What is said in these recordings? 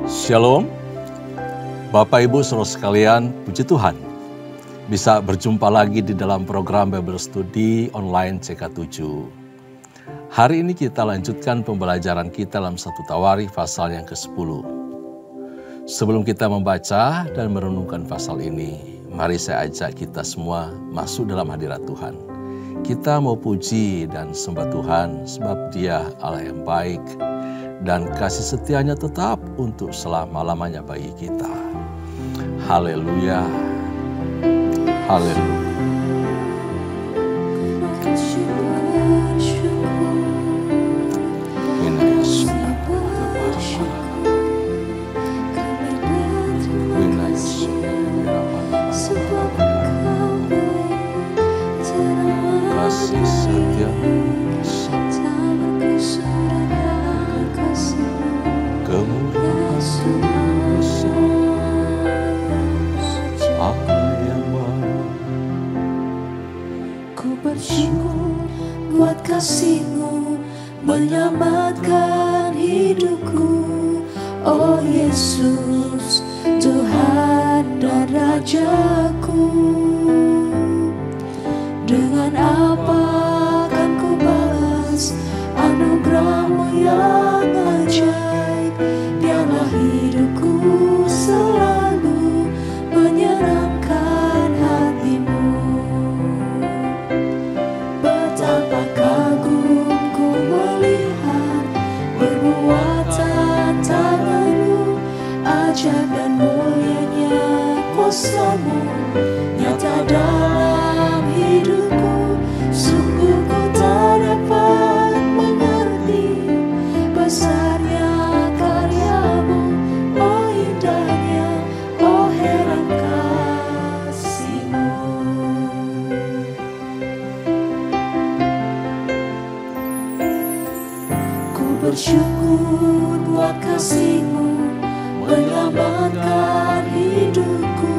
Shalom, Bapak Ibu saudara sekalian, puji Tuhan. Bisa berjumpa lagi di dalam program Bible Study online CK7. Hari ini kita lanjutkan pembelajaran kita dalam 1 Tawarikh pasal yang ke-10. Sebelum kita membaca dan merenungkan pasal ini, mari saya ajak kita semua masuk dalam hadirat Tuhan. Kita mau puji dan sembah Tuhan sebab Dia Allah yang baik dan kasih setianya tetap untuk selama-lamanya bagi kita. Haleluya. Haleluya. Kasih setia buat kasih-Mu menyelamatkan hidupku, oh Yesus, Tuhan dan Rajaku. Dengan apa akan ku balas anugerah-Mu yang ajaib? Biarlah hidupku selalu menyenangkan hati-Mu. Betapa kagum ku melihat perbuatan tangan-Mu, ajaib dan mulianya kuasa-Mu nyata dalam hidupku. Sungguh ku tak dapat mengerti besarnya karya-Mu, oh indahnya, oh heran kasih-Mu. Ku bersyukur buat kasih-Mu menyelamatkan hidupku,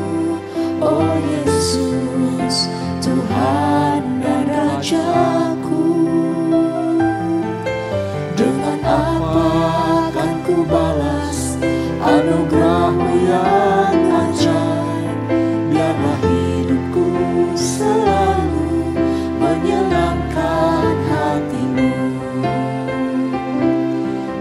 oh Yesus, Tuhan dan Rajaku. Dengan apa akan ku balas anugerah-Mu yang ajaib? Biarlah hidupku selalu menyenangkan hati-Mu.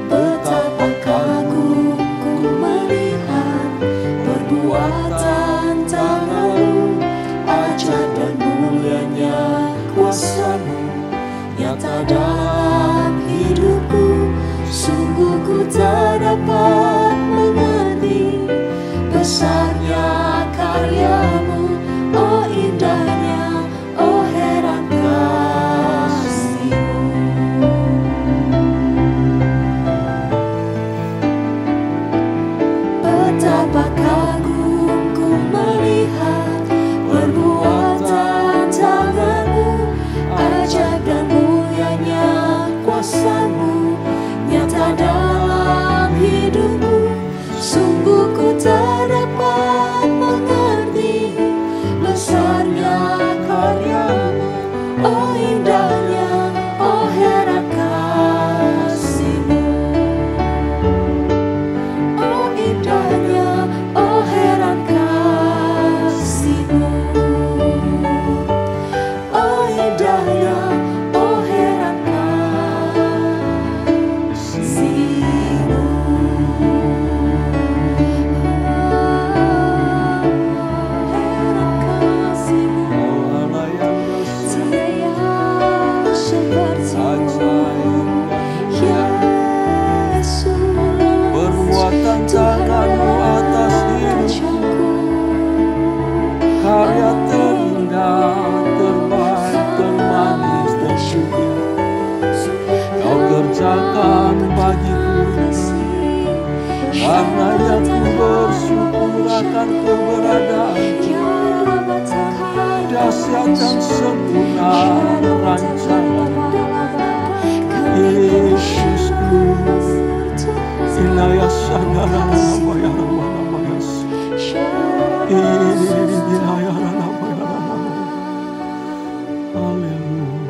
Betapa kagum ku melihat perbuatan tangan-Mu, ajaib dan mulianya kuasa-Mu nyata dalam hidupku. Sungguh ku tak dapat mengerti besarnya karya-Mu, oh indahnya, oh heran kasih-Mu. Betapa kagum ku melihat perbuatan tangan-Mu, ajaib dan mulianya kuasa-Mu nyata dalam hidupku. Sungguh ku tak dapat mengerti besarnya karya-Mu, oh indahnya, oh heran kasih-Mu. Oh indahnya, oh heran kasih-Mu. Oh indahnya, oh heran kasih-Mu. Heran kasih-Mu. Tiada yang seperti-Mu, Yesus. perbuatan tangan-Mu atas hidupku, karya terindah, terbaik, termanis dan syukur Kau kerjakan bagiku. Karena yang ku bersyukur akan keberadaan-Mu, dahsyat dan sempurna rancangan Yesusku. Inaya sadara nama ya nama Yesus. Inaya nama ya nama. Haleluya.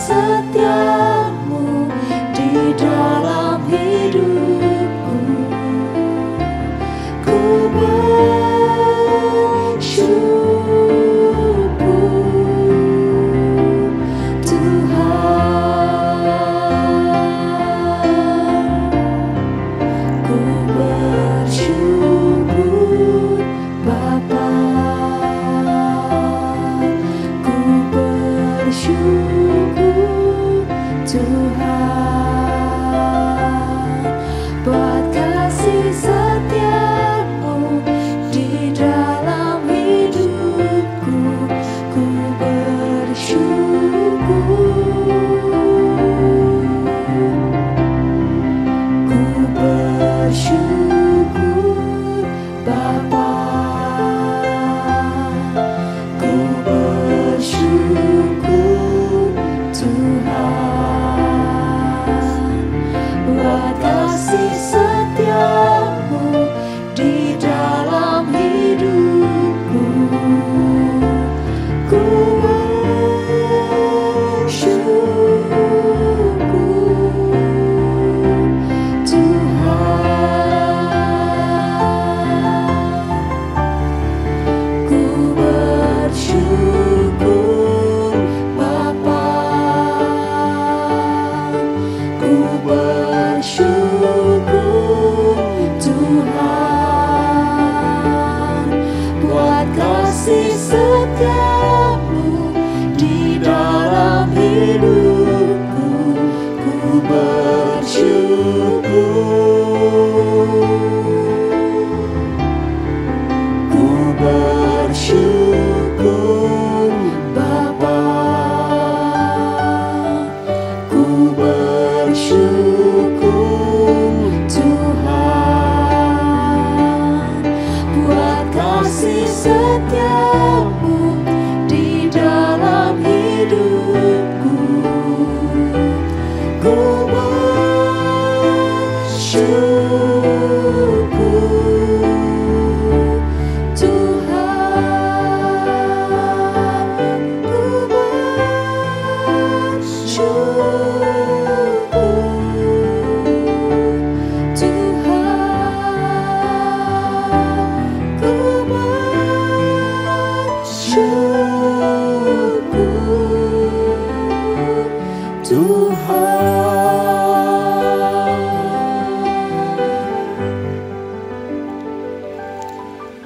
setiamu di dalam hidupku. Ku bersyukur Tuhan. Ku bersyukur Bapa. Ku bersyukur Tuhan buat kasih setiamu di dalam hidupku. Ku bersyukur Bapa. Ku bersyukur Tuhan buat kasih setiamu di dalam hidupku. Ku bersyukur Tuhan. Ku bersyukur Bapa. Ku bersyukur Tuhan buat kasih setiamu di dalam hidupku. Ku bersyukur Bapa. Ku bersyukur Tuhan buat kasih setiamu di dalam hidupku. Ku bersyukur Tuhan. Ku bersyukur Tuhan. Ku bersyukur Tuhan.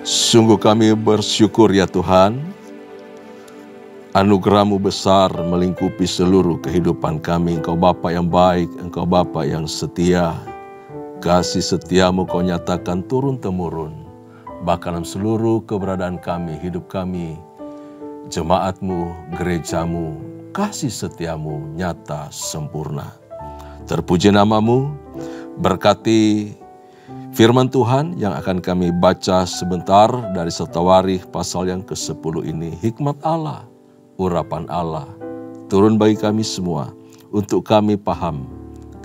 Sungguh kami bersyukur ya Tuhan, anugerah-Mu besar melingkupi seluruh kehidupan kami. Engkau Bapa yang baik, Engkau Bapa yang setia. Kasih setiamu Kau nyatakan turun-temurun, bahkan dalam seluruh keberadaan kami, hidup kami, jemaat-Mu, gereja-Mu, kasih setiamu nyata sempurna. Terpuji nama-Mu, berkati firman Tuhan yang akan kami baca sebentar dari 1 Tawarikh pasal yang ke-10 ini. Hikmat Allah, urapan Allah, turun bagi kami semua, untuk kami paham,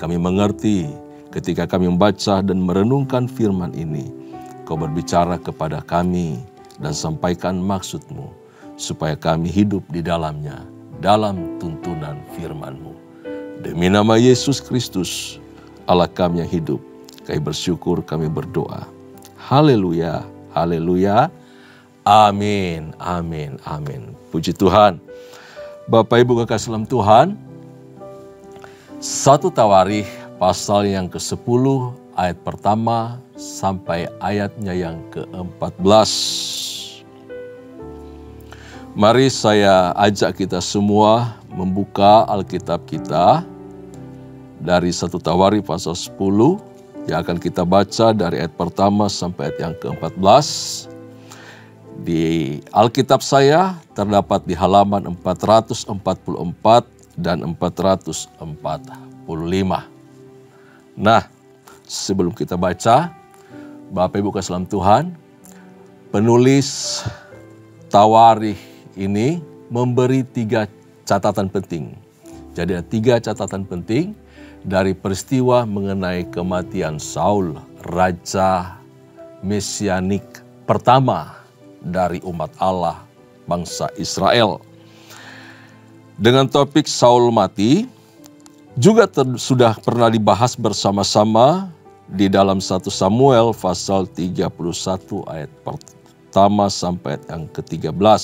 kami mengerti ketika kami membaca dan merenungkan firman ini. Kau berbicara kepada kami dan sampaikan maksud-Mu, supaya kami hidup di dalamnya, dalam tuntunan firman-Mu. Demi nama Yesus Kristus, Allah kami yang hidup, kami bersyukur, kami berdoa. Haleluya, haleluya, amin, amin, amin. Puji Tuhan. Bapak Ibu kekasih dalam Tuhan, 1 Tawarikh pasal yang ke-10 ayat pertama sampai ayatnya yang ke-14. Mari saya ajak kita semua membuka Alkitab kita dari 1 Tawarikh pasal 10 yang akan kita baca dari ayat pertama sampai ayat yang ke-14. Di Alkitab saya terdapat di halaman 444 dan 445. Nah, sebelum kita baca, Bapak Ibu kasih dalam Tuhan, penulis Tawarikh ini memberi 3 catatan penting. Jadi ada 3 catatan penting dari peristiwa mengenai kematian Saul, raja mesianik pertama dari umat Allah, bangsa Israel. dengan topik Saul mati, juga sudah pernah dibahas bersama-sama di dalam 1 Samuel pasal 31 ayat pertama sampai ayat yang ke-13.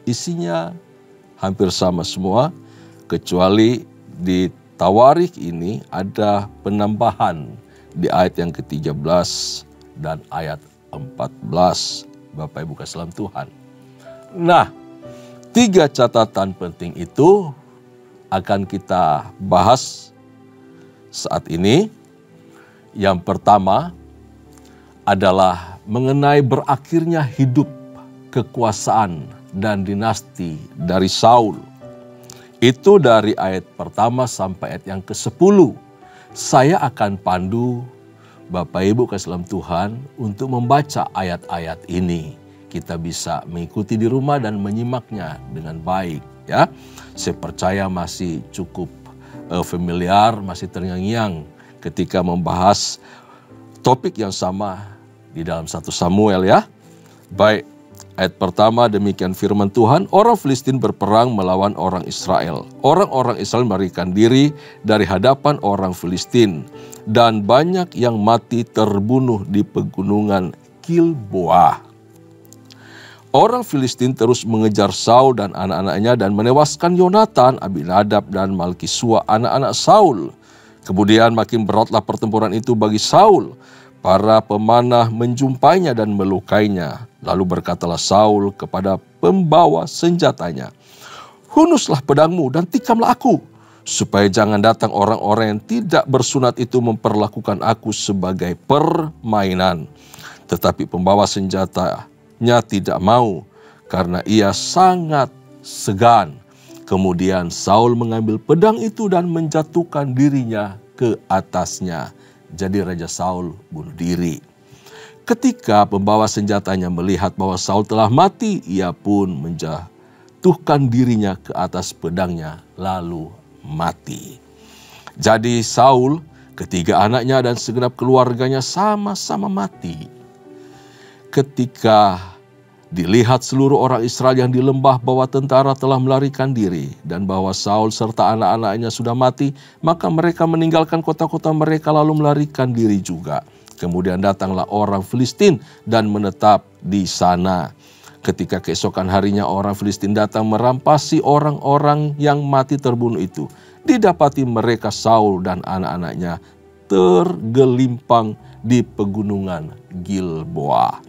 Isinya hampir sama semua, kecuali di Tawarikh ini ada penambahan di ayat yang ke-13 dan ayat 14. Bapak Ibu kasih salam Tuhan. Nah, 3 catatan penting itu akan kita bahas saat ini. Yang pertama adalah mengenai berakhirnya hidup kekuasaan dan dinasti dari Saul. Itu dari ayat pertama sampai ayat yang ke-10. Saya akan pandu Bapak Ibu kasih salam Tuhan untuk membaca ayat-ayat ini. Kita bisa mengikuti di rumah dan menyimaknya dengan baik, ya. Saya percaya masih cukup familiar, masih terngiang-ngiang ketika membahas topik yang sama di dalam 1 Samuel, ya. Baik, ayat pertama demikian firman Tuhan, orang Filistin berperang melawan orang Israel. Orang-orang Israel melarikan diri dari hadapan orang Filistin, dan banyak yang mati terbunuh di pegunungan Gilboa. Orang Filistin terus mengejar Saul dan anak-anaknya dan menewaskan Yonatan, Abinadab, dan Malkisua, anak-anak Saul. Kemudian makin beratlah pertempuran itu bagi Saul. Para pemanah menjumpainya dan melukainya. Lalu berkatalah Saul kepada pembawa senjatanya, "Hunuslah pedangmu dan tikamlah aku, supaya jangan datang orang-orang yang tidak bersunat itu memperlakukan aku sebagai permainan." Tetapi pembawa senjatanya tidak mau, karena ia sangat segan. Kemudian Saul mengambil pedang itu dan menjatuhkan dirinya ke atasnya. Jadi Raja Saul bunuh diri. Ketika pembawa senjatanya melihat bahwa Saul telah mati, ia pun menjatuhkan dirinya ke atas pedangnya lalu mati. Jadi Saul, ketiga anaknya dan segenap keluarganya sama-sama mati. Ketika dilihat seluruh orang Israel yang di lembah bahwa tentara telah melarikan diri dan bahwa Saul serta anak-anaknya sudah mati, maka mereka meninggalkan kota-kota mereka lalu melarikan diri juga. Kemudian datanglah orang Filistin dan menetap di sana. Ketika keesokan harinya orang Filistin datang merampasi orang-orang yang mati terbunuh itu, didapati mereka Saul dan anak-anaknya tergelimpang di pegunungan Gilboa.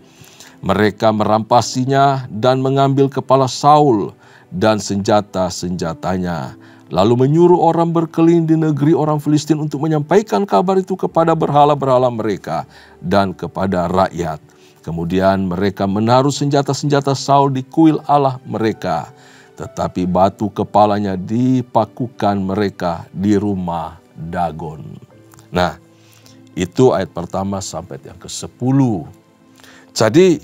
Mereka merampasinya dan mengambil kepala Saul dan senjata-senjatanya. Lalu menyuruh orang berkeliling di negeri orang Filistin untuk menyampaikan kabar itu kepada berhala-berhala mereka dan kepada rakyat. Kemudian mereka menaruh senjata-senjata Saul di kuil Allah mereka. Tetapi batu kepalanya dipakukan mereka di rumah Dagon. Nah, itu ayat pertama sampai yang ke-10. Jadi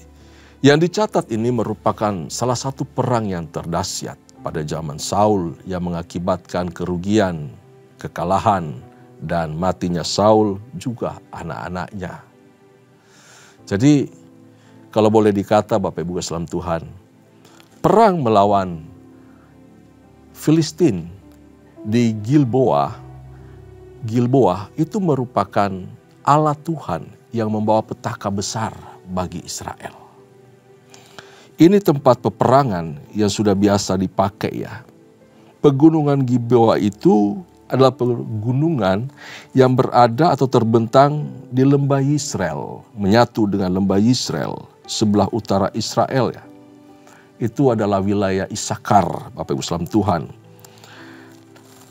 yang dicatat ini merupakan salah satu perang yang terdahsyat pada zaman Saul yang mengakibatkan kerugian, kekalahan, dan matinya Saul juga anak-anaknya. Jadi kalau boleh dikata Bapak Ibu salam Tuhan, perang melawan Filistin di Gilboa itu merupakan Allah Tuhan yang membawa petaka besar bagi Israel. Ini tempat peperangan yang sudah biasa dipakai, ya. Pegunungan Gilboa itu adalah pegunungan yang berada atau terbentang di lembah Yisrael, menyatu dengan lembah Yisrael sebelah utara Israel, ya. Itu adalah wilayah Isakar, Bapak Ibu salam Tuhan.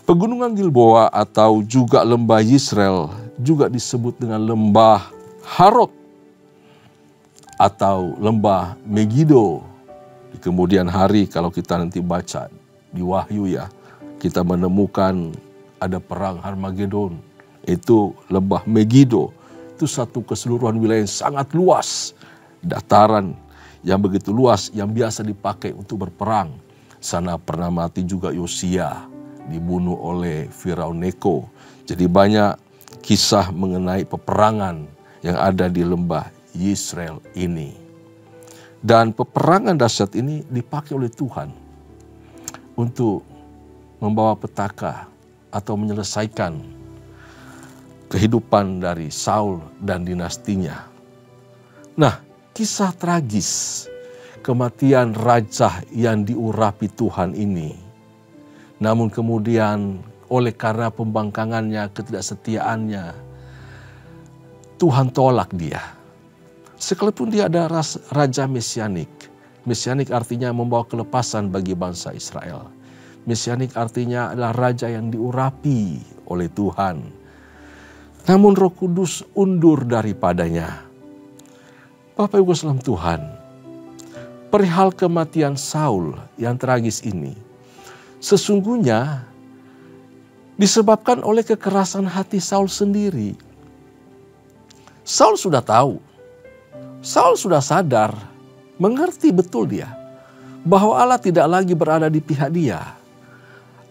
Pegunungan Gilboa atau juga lembah Yisrael juga disebut dengan lembah Harod atau lembah Megido. Di kemudian hari kalau kita nanti baca di Wahyu, ya, kita menemukan ada perang Harmagedon. Itu lembah Megido. Itu satu keseluruhan wilayah yang sangat luas. Dataran yang begitu luas yang biasa dipakai untuk berperang. Sana pernah mati juga Yosia, dibunuh oleh Firaun Neko. Jadi banyak kisah mengenai peperangan yang ada di lembah Yisrael ini. Dan peperangan dahsyat ini dipakai oleh Tuhan untuk membawa petaka atau menyelesaikan kehidupan dari Saul dan dinastinya. Nah, kisah tragis kematian raja yang diurapi Tuhan ini, namun kemudian oleh karena pembangkangannya, ketidaksetiaannya, Tuhan tolak dia. Sekalipun dia ada raja mesianik. Mesianik artinya membawa kelepasan bagi bangsa Israel. Mesianik artinya adalah raja yang diurapi oleh Tuhan. Namun Roh Kudus undur daripadanya. Bapak Ibu saudara Tuhan, perihal kematian Saul yang tragis ini, sesungguhnya disebabkan oleh kekerasan hati Saul sendiri. Saul sudah tahu, Saul sudah sadar, mengerti betul dia, bahwa Allah tidak lagi berada di pihak dia.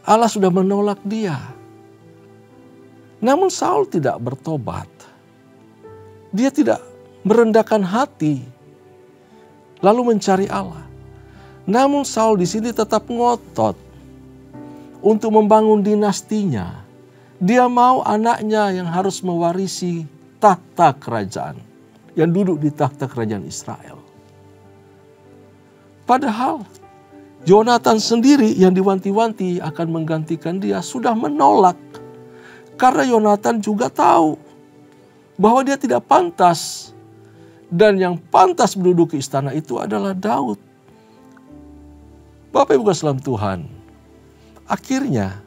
Allah sudah menolak dia. Namun Saul tidak bertobat. Dia tidak merendahkan hati, lalu mencari Allah. Namun Saul di sini tetap ngotot untuk membangun dinastinya. Dia mau anaknya yang harus mewarisi tahta kerajaan, yang duduk di tahta kerajaan Israel. Padahal Yonatan sendiri yang diwanti-wanti akan menggantikan dia sudah menolak. Karena Yonatan juga tahu bahwa dia tidak pantas. Dan yang pantas menduduki istana itu adalah Daud. Bapak Ibu saudara Tuhan, akhirnya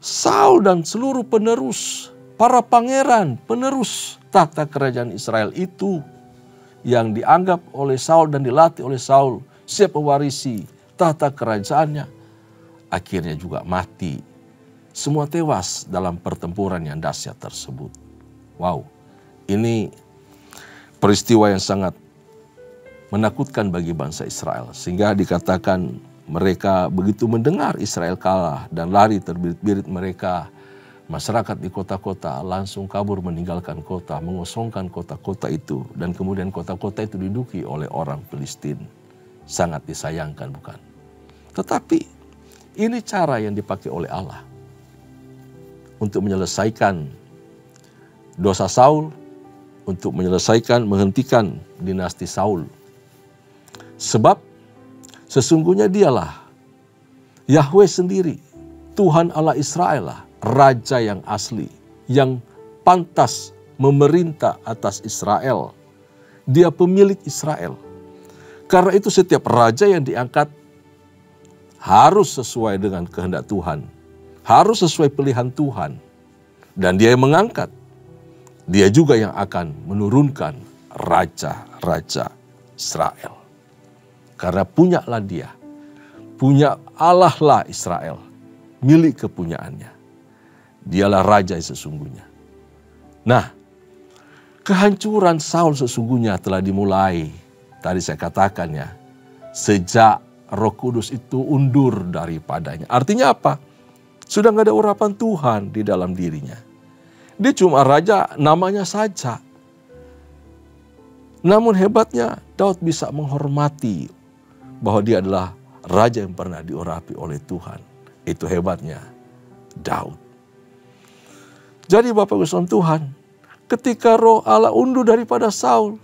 Saul dan seluruh penerus, para pangeran penerus tahta kerajaan Israel itu yang dianggap oleh Saul dan dilatih oleh Saul siap mewarisi tahta kerajaannya, akhirnya juga mati. Semua tewas dalam pertempuran yang dahsyat tersebut. Wow, ini peristiwa yang sangat menakutkan bagi bangsa Israel. Sehingga dikatakan mereka begitu mendengar Israel kalah dan lari terbirit-birit mereka. Masyarakat di kota-kota langsung kabur meninggalkan kota, mengosongkan kota-kota itu. Dan kemudian kota-kota itu diduduki oleh orang Filistin. Sangat disayangkan bukan? Tetapi ini cara yang dipakai oleh Allah untuk menyelesaikan dosa Saul, untuk menyelesaikan, menghentikan dinasti Saul. Sebab sesungguhnya dialah Yahweh sendiri, Tuhan Allah Israel lah, Raja yang asli, yang pantas memerintah atas Israel. Dia pemilik Israel. Karena itu setiap raja yang diangkat harus sesuai dengan kehendak Tuhan. Harus sesuai pilihan Tuhan. Dan dia yang mengangkat. Dia juga yang akan menurunkan raja-raja Israel. Karena punyalah dia. Punya Allah lah Israel. Milik kepunyaannya. Dialah raja yang sesungguhnya. Nah, kehancuran Saul sesungguhnya telah dimulai. Tadi saya katakan ya. Sejak Roh Kudus itu undur daripadanya. Artinya apa? Sudah nggak ada urapan Tuhan di dalam dirinya. Dia cuma raja namanya saja. Namun hebatnya Daud bisa menghormati bahwa dia adalah raja yang pernah diurapi oleh Tuhan. Itu hebatnya Daud. Jadi Bapak Ibu saudara Tuhan, ketika roh Allah undur daripada Saul,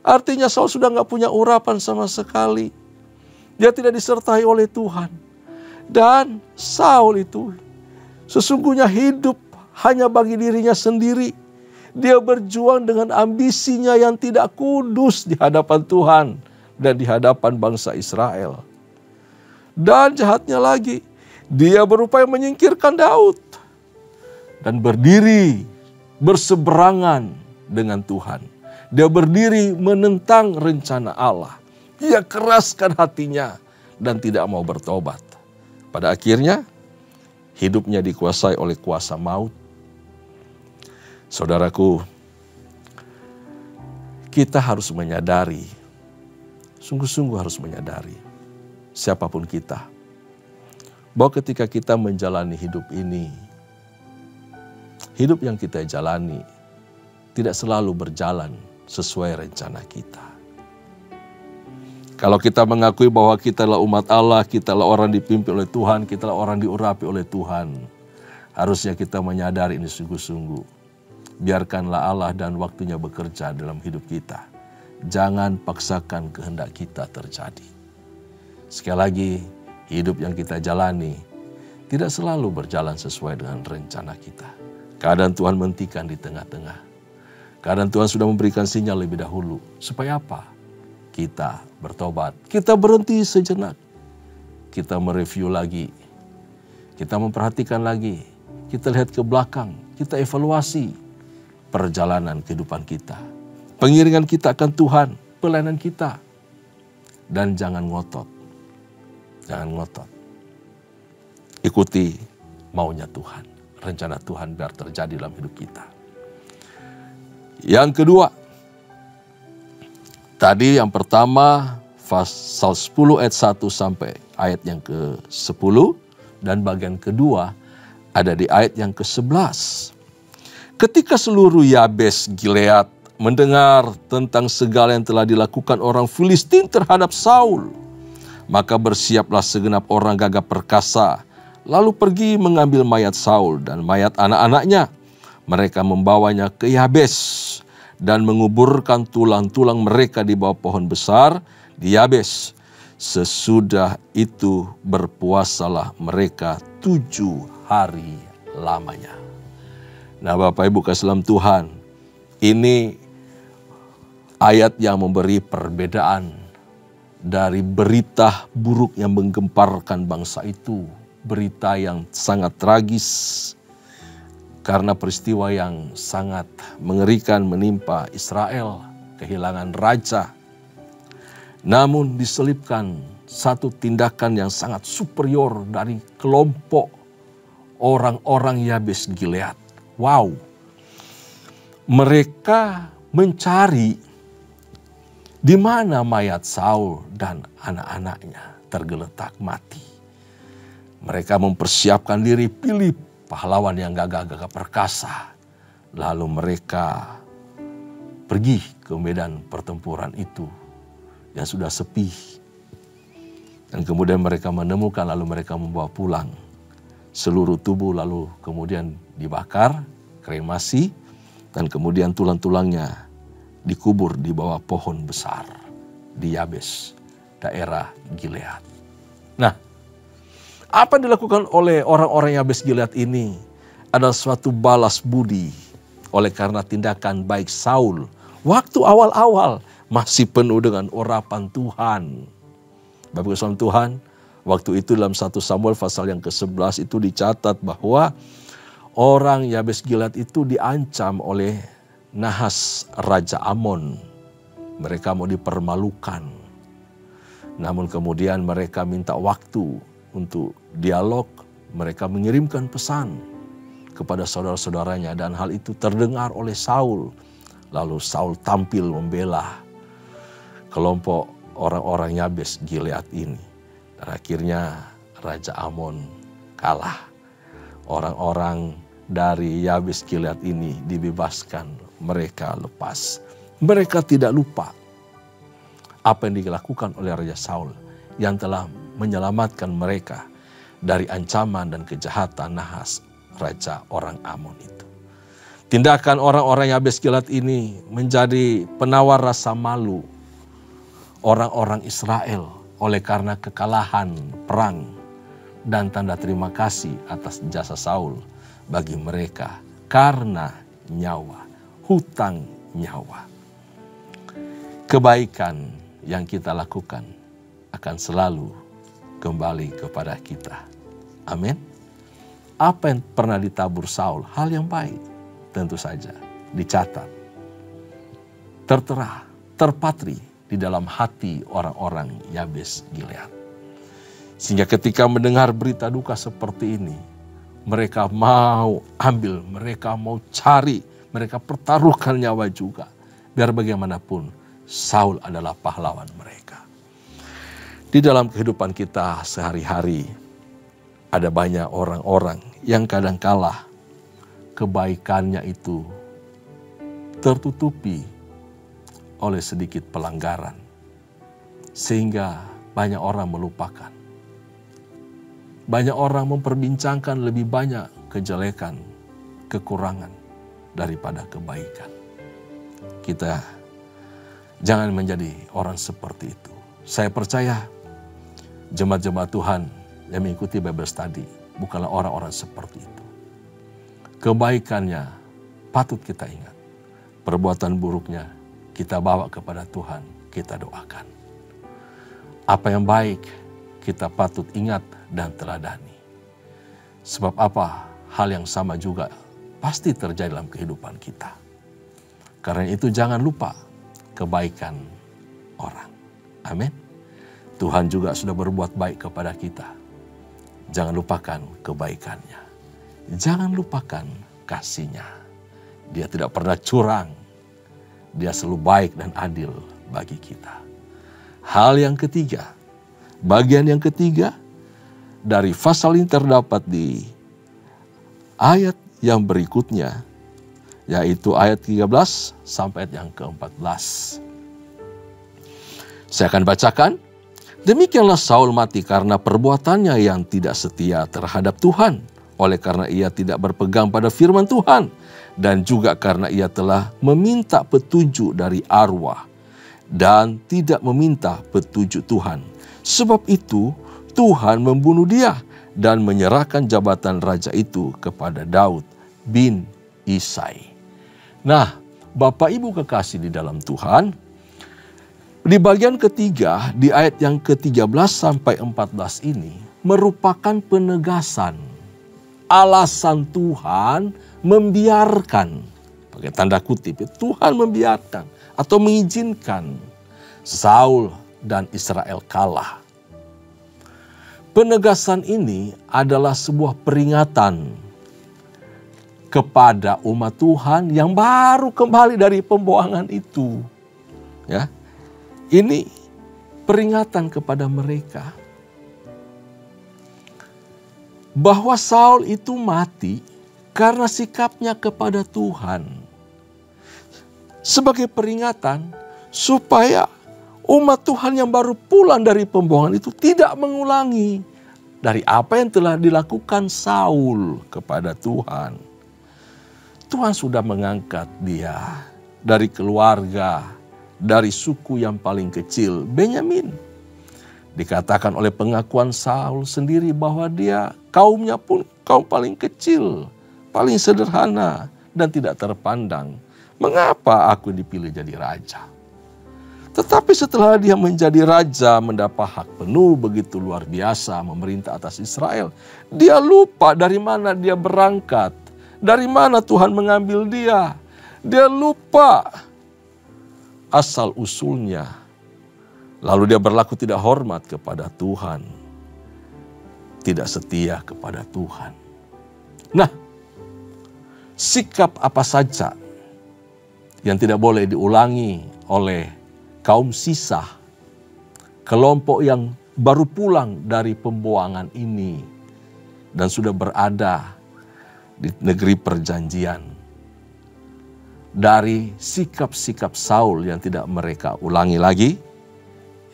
artinya Saul sudah nggak punya urapan sama sekali. Dia tidak disertai oleh Tuhan. Dan Saul itu sesungguhnya hidup hanya bagi dirinya sendiri. Dia berjuang dengan ambisinya yang tidak kudus di hadapan Tuhan dan di hadapan bangsa Israel. Dan jahatnya lagi, dia berupaya menyingkirkan Daud dan berdiri berseberangan dengan Tuhan. Dia berdiri menentang rencana Allah. Dia keraskan hatinya dan tidak mau bertobat. Pada akhirnya hidupnya dikuasai oleh kuasa maut. Saudaraku, kita harus menyadari, sungguh-sungguh harus menyadari, siapapun kita, bahwa ketika kita menjalani hidup ini, hidup yang kita jalani tidak selalu berjalan sesuai rencana kita. Kalau kita mengakui bahwa kita adalah umat Allah, kita adalah orang dipimpin oleh Tuhan, kita adalah orang diurapi oleh Tuhan, harusnya kita menyadari ini sungguh-sungguh. Biarkanlah Allah dan waktunya bekerja dalam hidup kita. Jangan paksakan kehendak kita terjadi. Sekali lagi, hidup yang kita jalani tidak selalu berjalan sesuai dengan rencana kita. Keadaan Tuhan menghentikan di tengah-tengah. Keadaan Tuhan sudah memberikan sinyal lebih dahulu. Supaya apa? Kita bertobat, kita berhenti sejenak, kita mereview lagi, kita memperhatikan lagi, kita lihat ke belakang, kita evaluasi perjalanan kehidupan kita, pengiringan kita akan Tuhan, pelayanan kita, dan jangan ngotot, ikuti maunya Tuhan, rencana Tuhan biar terjadi dalam hidup kita. Yang kedua, tadi yang pertama pasal 10 ayat 1 sampai ayat yang ke-10 dan bagian kedua ada di ayat yang ke-11. Ketika seluruh Yabes Gilead mendengar tentang segala yang telah dilakukan orang Filistin terhadap Saul, maka bersiaplah segenap orang gagah perkasa, lalu pergi mengambil mayat Saul dan mayat anak-anaknya. Mereka membawanya ke Yabes dan menguburkan tulang-tulang mereka di bawah pohon besar di Yabes. Sesudah itu berpuasalah mereka 7 hari lamanya. Nah, Bapak Ibu kasih dalam Tuhan, ini ayat yang memberi perbedaan dari berita buruk yang menggemparkan bangsa itu. Berita yang sangat tragis, karena peristiwa yang sangat mengerikan menimpa Israel, kehilangan raja. Namun diselipkan satu tindakan yang sangat superior dari kelompok orang-orang Yabes Gilead. Wow, mereka mencari di mana mayat Saul dan anak-anaknya tergeletak mati. Mereka mempersiapkan diri, pilih pahlawan yang gagah-gagah perkasa. Lalu mereka pergi ke medan pertempuran itu yang sudah sepi. Dan kemudian mereka menemukan, lalu mereka membawa pulang seluruh tubuh, lalu kemudian dibakar, kremasi, dan kemudian tulang-tulangnya dikubur di bawah pohon besar di Yabes, daerah Gilead. Nah, apa yang dilakukan oleh orang-orang Yabes Gilead ini adalah suatu balas budi oleh karena tindakan baik Saul. Waktu awal-awal masih penuh dengan urapan Tuhan. Bapak Ibu Tuhan, waktu itu dalam 1 Samuel pasal yang ke-11 itu dicatat bahwa orang Yabes Gilead itu diancam oleh Nahas Raja Amon. Mereka mau dipermalukan. Namun kemudian mereka minta waktu untuk dialog, mereka mengirimkan pesan kepada saudara-saudaranya dan hal itu terdengar oleh Saul. Lalu Saul tampil membela kelompok orang-orang Yabes Gilead ini. Dan akhirnya Raja Amon kalah. Orang-orang dari Yabes Gilead ini dibebaskan, mereka lepas. Mereka tidak lupa apa yang dilakukan oleh Raja Saul yang telah menyelamatkan mereka dari ancaman dan kejahatan Nahas, raja orang Amon itu. Tindakan orang-orang Yabes Gilead ini menjadi penawar rasa malu orang-orang Israel oleh karena kekalahan perang dan tanda terima kasih atas jasa Saul bagi mereka karena nyawa, hutang nyawa. Kebaikan yang kita lakukan akan selalu kembali kepada kita. Amin. Apa yang pernah ditabur Saul, hal yang baik, tentu saja dicatat, tertera, terpatri di dalam hati orang-orang Yabes Gilead. Sehingga ketika mendengar berita duka seperti ini, mereka mau ambil, mereka mau cari, mereka pertaruhkan nyawa juga. Biar bagaimanapun, Saul adalah pahlawan mereka. Di dalam kehidupan kita sehari-hari, ada banyak orang-orang yang kadangkala kebaikannya itu tertutupi oleh sedikit pelanggaran. sehingga banyak orang melupakan. Banyak orang memperbincangkan lebih banyak kejelekan, kekurangan daripada kebaikan. Kita jangan menjadi orang seperti itu. Saya percaya jemaat-jemaat Tuhan yang mengikuti Bible Study bukanlah orang-orang seperti itu. Kebaikannya patut kita ingat. Perbuatan buruknya kita bawa kepada Tuhan, kita doakan. Apa yang baik kita patut ingat dan teladani. Sebab apa? Hal yang sama juga pasti terjadi dalam kehidupan kita. Karena itu jangan lupa kebaikan orang. Amin. Tuhan juga sudah berbuat baik kepada kita. Jangan lupakan kebaikannya. Jangan lupakan kasih-Nya. Dia tidak pernah curang. Dia selalu baik dan adil bagi kita. Hal yang ketiga, bagian yang ketiga dari pasal ini terdapat di ayat yang berikutnya, yaitu ayat 13 sampai ayat yang ke-14. Saya akan bacakan. Demikianlah Saul mati karena perbuatannya yang tidak setia terhadap Tuhan, oleh karena ia tidak berpegang pada firman Tuhan, dan juga karena ia telah meminta petunjuk dari arwah dan tidak meminta petunjuk Tuhan. Sebab itu Tuhan membunuh dia dan menyerahkan jabatan raja itu kepada Daud bin Isai. Nah, Bapak Ibu kekasih di dalam Tuhan, di bagian ketiga, di ayat yang ke-13 sampai 14 ini merupakan penegasan alasan Tuhan membiarkan, pakai tanda kutip, Tuhan membiarkan atau mengizinkan Saul dan Israel kalah. Penegasan ini adalah sebuah peringatan kepada umat Tuhan yang baru kembali dari pembuangan itu. Ya. Ini peringatan kepada mereka bahwa Saul itu mati karena sikapnya kepada Tuhan. Sebagai peringatan supaya umat Tuhan yang baru pulang dari pembuangan itu tidak mengulangi dari apa yang telah dilakukan Saul kepada Tuhan. Tuhan sudah mengangkat dia dari keluarga, dari suku yang paling kecil, Benyamin. Dikatakan oleh pengakuan Saul sendiri bahwa dia kaumnya pun kaum paling kecil, paling sederhana dan tidak terpandang. Mengapa aku dipilih jadi raja? Tetapi setelah dia menjadi raja, mendapat hak penuh begitu luar biasa memerintah atas Israel, dia lupa dari mana dia berangkat, dari mana Tuhan mengambil dia. Dia lupa asal usulnya. Lalu dia berlaku tidak hormat kepada Tuhan, tidak setia kepada Tuhan. Nah, sikap apa saja yang tidak boleh diulangi oleh kaum sisa, kelompok yang baru pulang dari pembuangan ini dan sudah berada di negeri perjanjian. Dari sikap-sikap Saul yang tidak mereka ulangi lagi.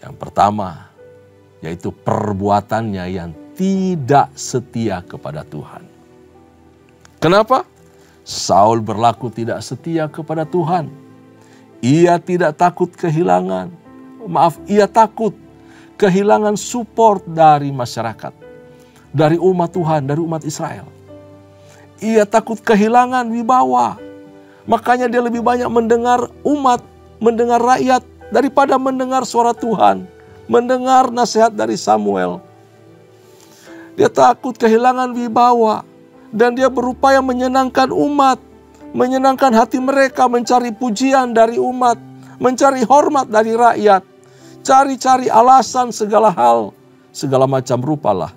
Yang pertama, yaitu perbuatannya yang tidak setia kepada Tuhan. Kenapa? Saul berlaku tidak setia kepada Tuhan. Ia tidak takut kehilangan. Ia takut kehilangan support dari masyarakat. Dari umat Tuhan, dari umat Israel. Ia takut kehilangan wibawa. Makanya dia lebih banyak mendengar umat, mendengar rakyat daripada mendengar suara Tuhan, mendengar nasihat dari Samuel. Dia takut kehilangan wibawa dan dia berupaya menyenangkan umat, menyenangkan hati mereka, mencari pujian dari umat, mencari hormat dari rakyat, cari-cari alasan segala hal, segala macam rupalah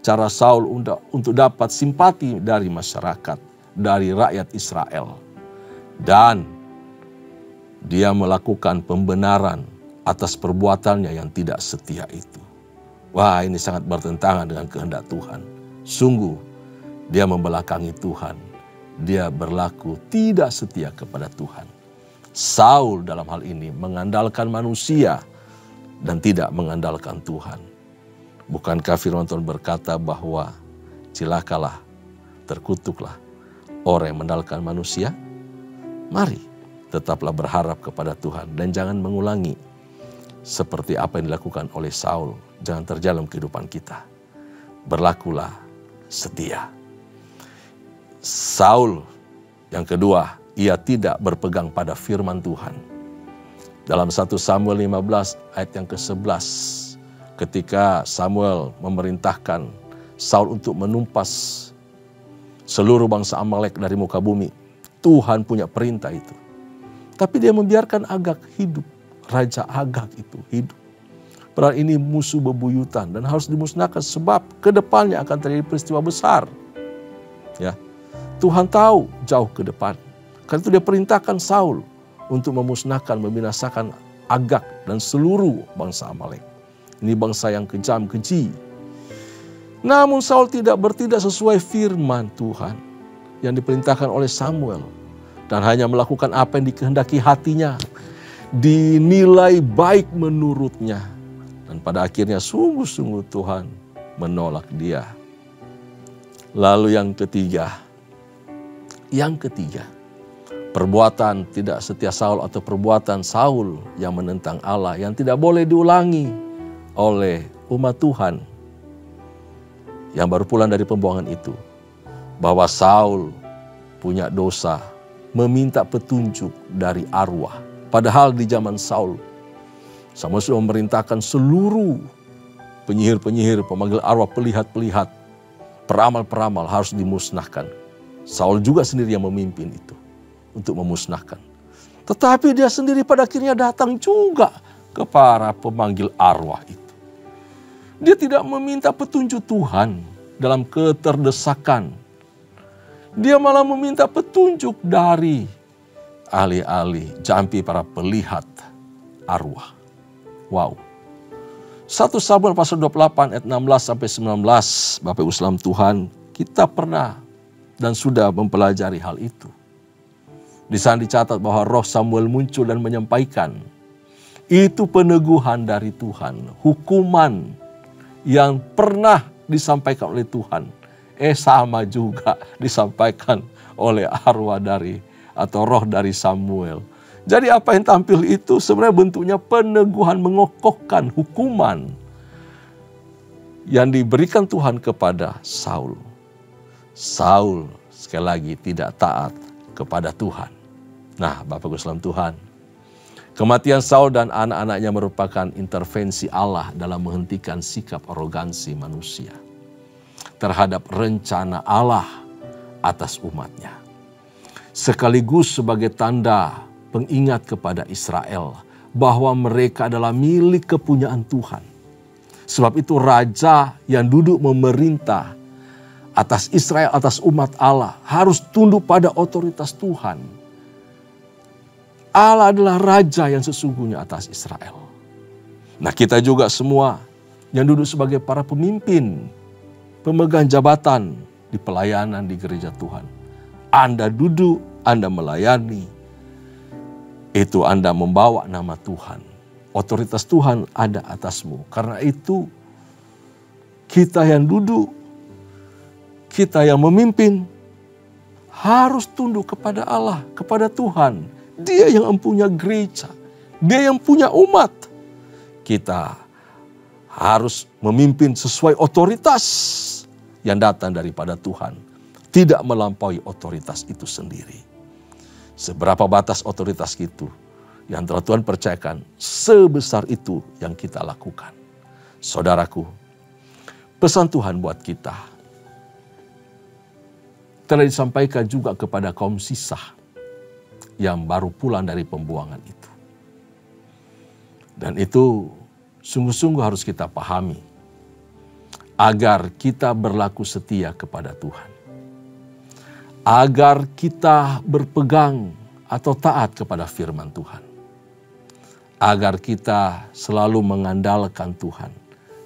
cara Saul untuk dapat simpati dari masyarakat, dari rakyat Israel. Dan dia melakukan pembenaran atas perbuatannya yang tidak setia itu. Wah, ini sangat bertentangan dengan kehendak Tuhan. Sungguh, dia membelakangi Tuhan. Dia berlaku tidak setia kepada Tuhan. Saul dalam hal ini mengandalkan manusia dan tidak mengandalkan Tuhan. Bukankah firman Tuhan berkata bahwa celakalah, terkutuklah orang yang mengandalkan manusia? Mari tetaplah berharap kepada Tuhan dan jangan mengulangi seperti apa yang dilakukan oleh Saul. Jangan terjadi dalam kehidupan kita. Berlakulah setia. Saul yang kedua, ia tidak berpegang pada firman Tuhan. Dalam 1 Samuel 15 ayat yang ke-11, ketika Samuel memerintahkan Saul untuk menumpas seluruh bangsa Amalek dari muka bumi, Tuhan punya perintah itu. Tapi dia membiarkan Agag hidup. Raja Agag itu hidup. Padahal ini musuh bebuyutan dan harus dimusnahkan sebab kedepannya akan terjadi peristiwa besar. Ya, Tuhan tahu jauh ke depan. Karena itu dia perintahkan Saul untuk memusnahkan, membinasakan Agag dan seluruh bangsa Amalek. Ini bangsa yang kejam, keji. Namun Saul tidak bertindak sesuai firman Tuhan yang diperintahkan oleh Samuel. Dan hanya melakukan apa yang dikehendaki hatinya. Dinilai baik menurutnya. Dan pada akhirnya sungguh-sungguh Tuhan menolak dia. Lalu yang ketiga. Perbuatan tidak setia Saul atau perbuatan Saul yang menentang Allah. Yang tidak boleh diulangi oleh umat Tuhan. Yang baru pulang dari pembuangan itu. Bahwa Saul punya dosa. Meminta petunjuk dari arwah. Padahal di zaman Saul sudah memerintahkan seluruh penyihir-penyihir, pemanggil arwah, pelihat-pelihat, peramal-peramal harus dimusnahkan. Saul juga sendiri yang memimpin itu untuk memusnahkan. Tetapi dia sendiri pada akhirnya datang juga ke para pemanggil arwah itu. Dia tidak meminta petunjuk Tuhan dalam keterdesakan. Dia malah meminta petunjuk dari ahli-ahli jampi para pelihat arwah. Wow. 1 Samuel pasal 28 ayat 16 sampai 19. Bapak Ibu Salam Tuhan, kita pernah dan sudah mempelajari hal itu. Di sana dicatat bahwa roh Samuel muncul dan menyampaikan. Itu peneguhan dari Tuhan. Hukuman yang pernah disampaikan oleh Tuhan. Sama juga disampaikan oleh arwah dari atau roh dari Samuel. Jadi apa yang tampil itu sebenarnya bentuknya peneguhan, mengokohkan hukuman yang diberikan Tuhan kepada Saul. Saul sekali lagi tidak taat kepada Tuhan. Nah, Bapak Ibu Salam Tuhan, kematian Saul dan anak-anaknya merupakan intervensi Allah dalam menghentikan sikap arogansi manusia terhadap rencana Allah atas umatnya. Sekaligus sebagai tanda pengingat kepada Israel bahwa mereka adalah milik kepunyaan Tuhan. Sebab itu raja yang duduk memerintah atas Israel, atas umat Allah harus tunduk pada otoritas Tuhan. Allah adalah raja yang sesungguhnya atas Israel. Nah, kita juga semua yang duduk sebagai para pemimpin, pemegang jabatan di pelayanan di gereja Tuhan. Anda duduk, Anda melayani, itu Anda membawa nama Tuhan. Otoritas Tuhan ada atasmu. Karena itu kita yang duduk, kita yang memimpin harus tunduk kepada Allah, kepada Tuhan. Dia yang mempunyai gereja, Dia yang punya umat. Kita harus memimpin sesuai otoritas yang datang daripada Tuhan. Tidak melampaui otoritas itu sendiri. Seberapa batas otoritas itu yang telah Tuhan percayakan, sebesar itu yang kita lakukan. Saudaraku, pesan Tuhan buat kita telah disampaikan juga kepada kaum sisah yang baru pulang dari pembuangan itu. Dan itu sungguh-sungguh harus kita pahami agar kita berlaku setia kepada Tuhan. Agar kita berpegang atau taat kepada firman Tuhan. Agar kita selalu mengandalkan Tuhan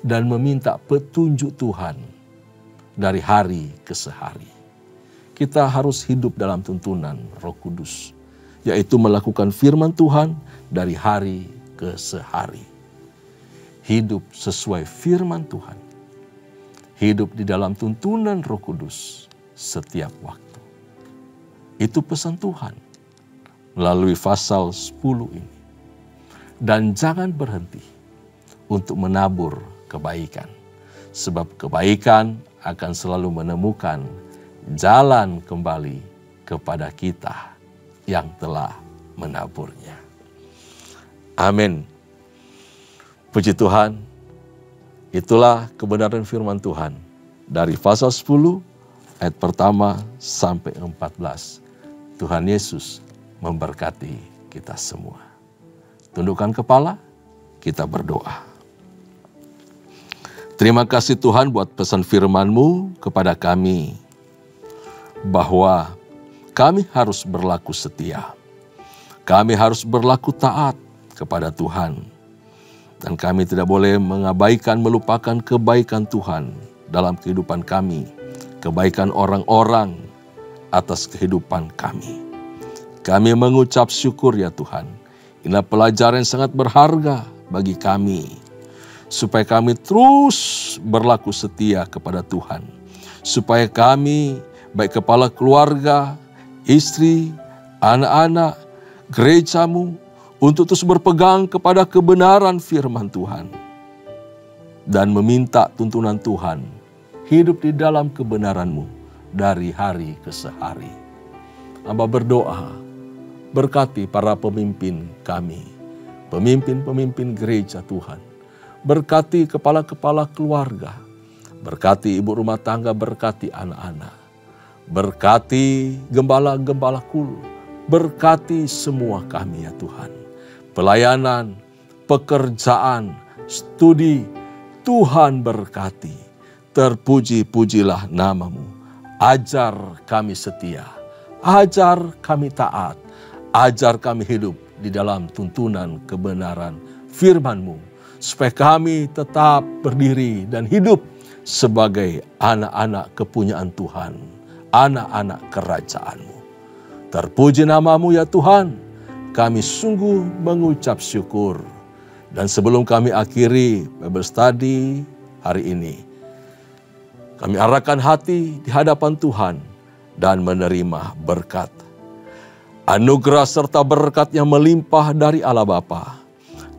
dan meminta petunjuk Tuhan dari hari ke sehari. Kita harus hidup dalam tuntunan Roh Kudus, yaitu melakukan firman Tuhan dari hari ke sehari. hidup sesuai firman Tuhan, hidup di dalam tuntunan Roh Kudus setiap waktu. Itu pesan Tuhan melalui pasal 10 ini. Dan jangan berhenti untuk menabur kebaikan, sebab kebaikan akan selalu menemukan jalan kembali kepada kita yang telah menaburnya. Amin. Puji Tuhan, itulah kebenaran firman Tuhan dari pasal 10 ayat pertama sampai 14. Tuhan Yesus memberkati kita semua. Tundukkan kepala, kita berdoa. Terima kasih Tuhan buat pesan firman-Mu kepada kami, bahwa kami harus berlaku setia. Kami harus berlaku taat kepada Tuhan. Dan kami tidak boleh mengabaikan, melupakan kebaikan Tuhan dalam kehidupan kami. Kebaikan orang-orang atas kehidupan kami. Kami mengucap syukur ya Tuhan. Inilah pelajaran yang sangat berharga bagi kami. Supaya kami terus berlaku setia kepada Tuhan. Supaya kami, baik kepala keluarga, istri, anak-anak, gereja-Mu, untuk terus berpegang kepada kebenaran firman Tuhan. Dan meminta tuntunan Tuhan, hidup di dalam kebenaran-Mu dari hari ke hari. Hamba berdoa, berkati para pemimpin kami, pemimpin-pemimpin gereja Tuhan. Berkati kepala-kepala keluarga, berkati ibu rumah tangga, berkati anak-anak. Berkati gembala-gembala kul, berkati semua kami ya Tuhan. Pelayanan, pekerjaan, studi, Tuhan berkati. Terpuji-pujilah nama-Mu. Ajar kami setia, ajar kami taat, ajar kami hidup di dalam tuntunan kebenaran firman-Mu, supaya kami tetap berdiri dan hidup sebagai anak-anak kepunyaan Tuhan, anak-anak kerajaan-Mu. Terpuji nama-Mu ya Tuhan, kami sungguh mengucap syukur. Dan sebelum kami akhiri Bible Study hari ini, kami arahkan hati di hadapan Tuhan dan menerima berkat. Anugerah serta berkat yang melimpah dari Allah Bapa,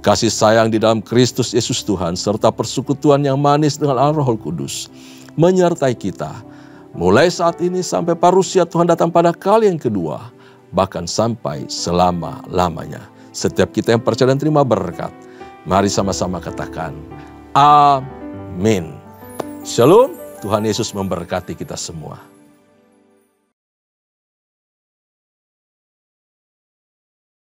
kasih sayang di dalam Kristus Yesus Tuhan, serta persekutuan yang manis dengan Allah Roh Kudus, menyertai kita, mulai saat ini sampai parusia Tuhan datang pada kali yang kedua, bahkan sampai selama-lamanya. Setiap kita yang percaya dan terima berkat, mari sama-sama katakan, amin. Shalom, Tuhan Yesus memberkati kita semua.